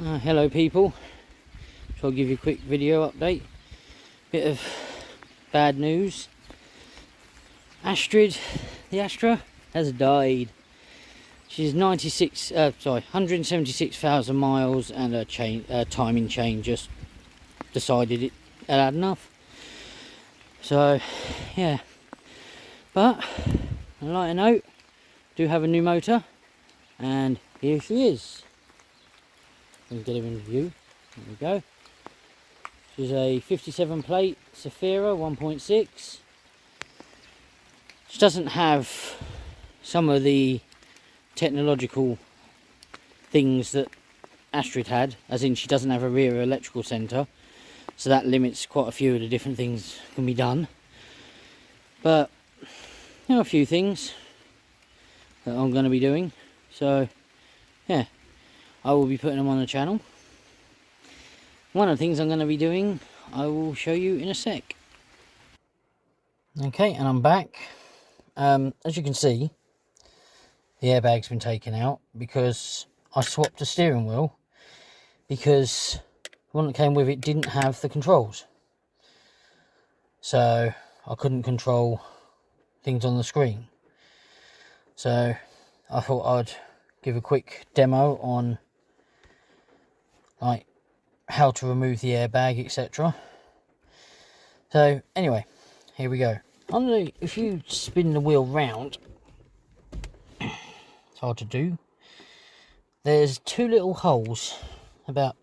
Hello people, so I'll give you a quick video update. Bit of bad news. Astrid, the Astra, has died. She's 176,000 miles, and her timing chain just decided it had enough. So yeah, but on a lighter note, do have a new motor, and here she is. Let's get her in view. There we go. She's a 57 plate Zafira 1.6. She doesn't have some of the technological things that Astrid had, as in she doesn't have a rear electrical centre, so that limits quite a few of the different things that can be done. But you know, a few things that I'm going to be doing, so yeah, I will be putting them on the channel. One of the things I'm going to be doing, I will show you in a sec. Okay, and I'm back. As you can see, the airbag's been taken out because I swapped the steering wheel, because the one that came with it didn't have the controls. So I couldn't control things on the screen. So I thought I'd give a quick demo on like how to remove the airbag, etc. So anyway, here we go. If you spin the wheel round, it's hard to do. There's two little holes about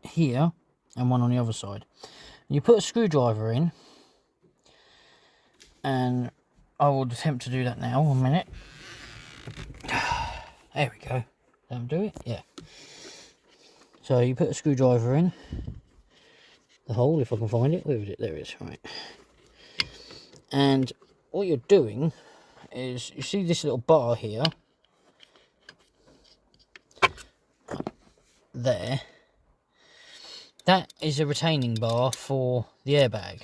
here and one on the other side. You put a screwdriver in, and I will attempt to do that now. 1 minute. There we go. That'll do it. Yeah. So you put a screwdriver in the hole, if I can find it. Where is it? There it is. Right. And what you're doing is, you see this little bar here, there, that is a retaining bar for the airbag.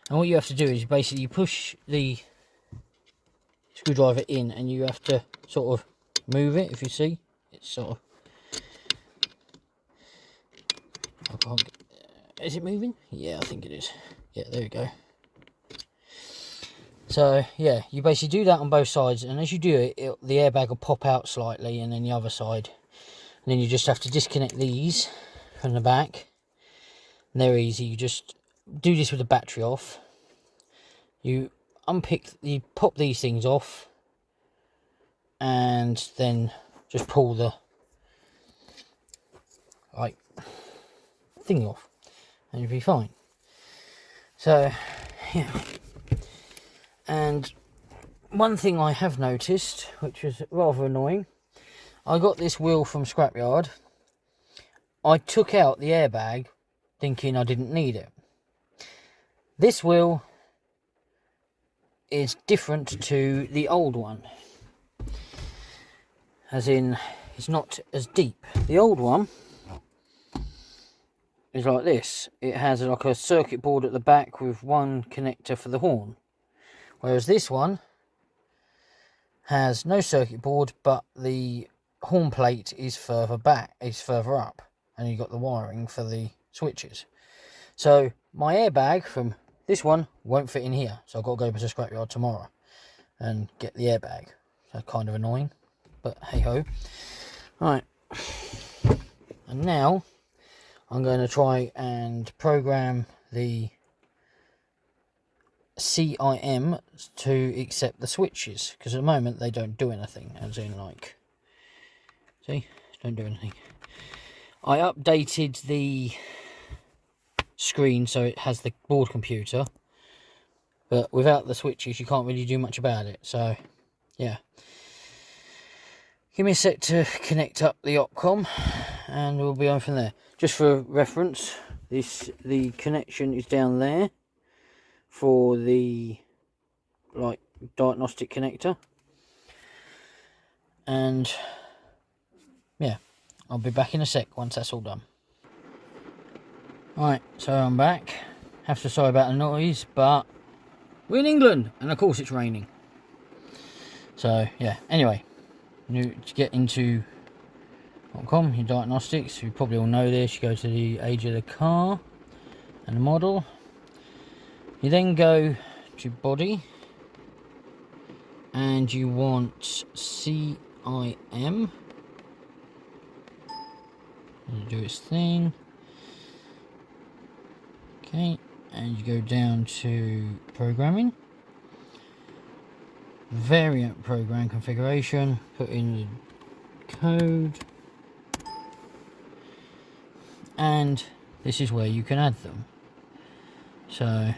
And what you have to do is basically push the screwdriver in, and you have to sort of move it. If you see, it's sort of, I can't get, is it moving? Yeah, I think it is. Yeah, there we go. So yeah, you basically do that on both sides, and as you do it, the airbag will pop out slightly, and then the other side, and then you just have to disconnect these from the back, and they're easy. You just do this with the battery off. You pop these things off, and then just pull the thing off, and you'll be fine. So yeah. And one thing I have noticed, which was rather annoying, I got this wheel from Scrapyard. I took out the airbag thinking I didn't need it. This wheel is different to the old one, as in it's not as deep. The old one is like this. It has like a circuit board at the back with one connector for the horn. Whereas this one has no circuit board, but the horn plate is further back, is further up, and you've got the wiring for the switches. So my airbag from this one won't fit in here, so I've got to go to the Scrapyard tomorrow and get the airbag. So kind of annoying, but hey ho. Right, and now I'm going to try and program the CIM to accept the switches, because at the moment they don't do anything, as in like, see, don't do anything. I updated the screen so it has the board computer, but without the switches you can't really do much about it. So yeah, give me a sec to connect up the Opcom and we'll be on from there. Just for reference, the connection is down there for the diagnostic connector, and yeah, I'll be back in a sec once that's all done. Right, so I'm back. Have to sorry about the noise, but we're in England and of course it's raining. So yeah, anyway, to get into your diagnostics. You probably all know this. You go to the age of the car and the model. You then go to body, and you want CIM. Do its thing. Okay, and you go down to programming, variant program configuration, put in the code, and this is where you can add them. So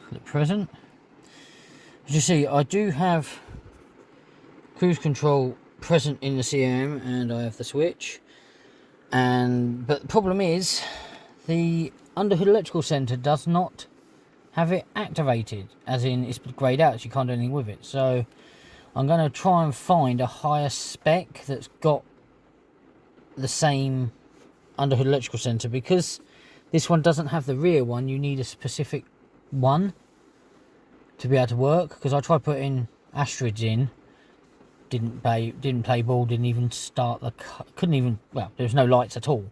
click present. As you see, I do have cruise control present in the CM, and I have the switch. But the problem is, the underhood electrical centre does not have it activated, as in it's greyed out, so you can't do anything with it. So I'm going to try and find a higher spec that's got the same underhood electrical centre, because this one doesn't have the rear one. You need a specific one to be able to work, because I tried putting Astrids in, didn't play ball, didn't even start the couldn't even, well, there's no lights at all.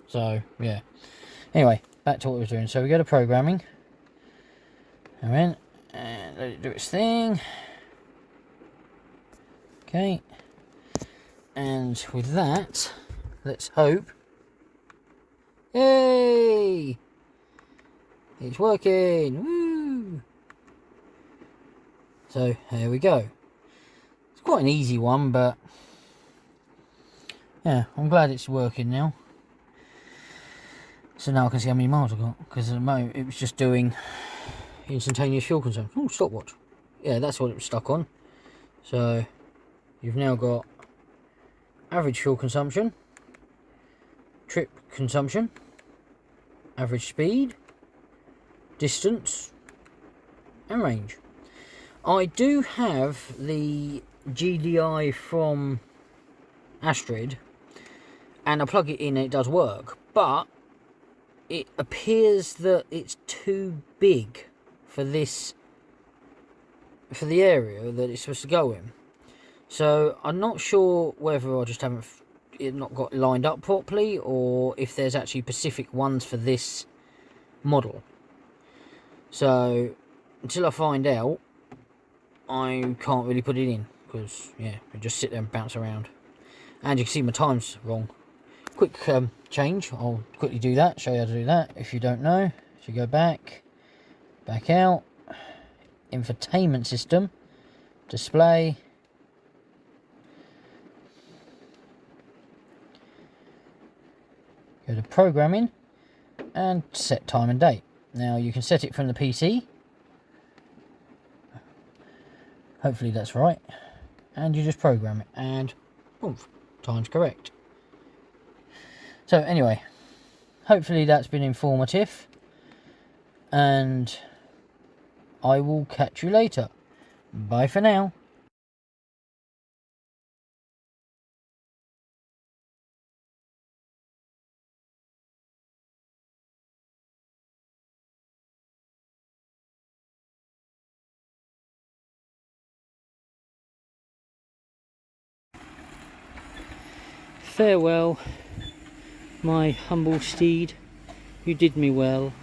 So yeah, anyway, back to what we were doing. So we go to programming, and then let it do its thing. Okay, and with that, let's hope, yay, it's working. Woo! So here we go. It's quite an easy one, but yeah, I'm glad it's working now. So now I can see how many miles I've got, because at the moment it was just doing instantaneous fuel consumption. Oh, stopwatch. Yeah, that's what it was stuck on. So you've now got average fuel consumption, trip consumption, average speed, distance, and range. I do have the GDI from Astrid, and I plug it in and it does work, but it appears that it's too big for this, for the area that it's supposed to go in. So I'm not sure whether I just haven't not got lined up properly, or if there's actually specific ones for this model. So until I find out, I can't really put it in, because yeah, I just sit there and bounce around. And you can see my time's wrong. Quick change, I'll quickly do that, show you how to do that if you don't know. So you go back out, infotainment system, display, go to programming, and set time and date. Now you can set it from the PC, hopefully that's right, and you just program it, and oof, time's correct. So anyway, hopefully that's been informative, and I will catch you later. Bye for now. Farewell, my humble steed, you did me well.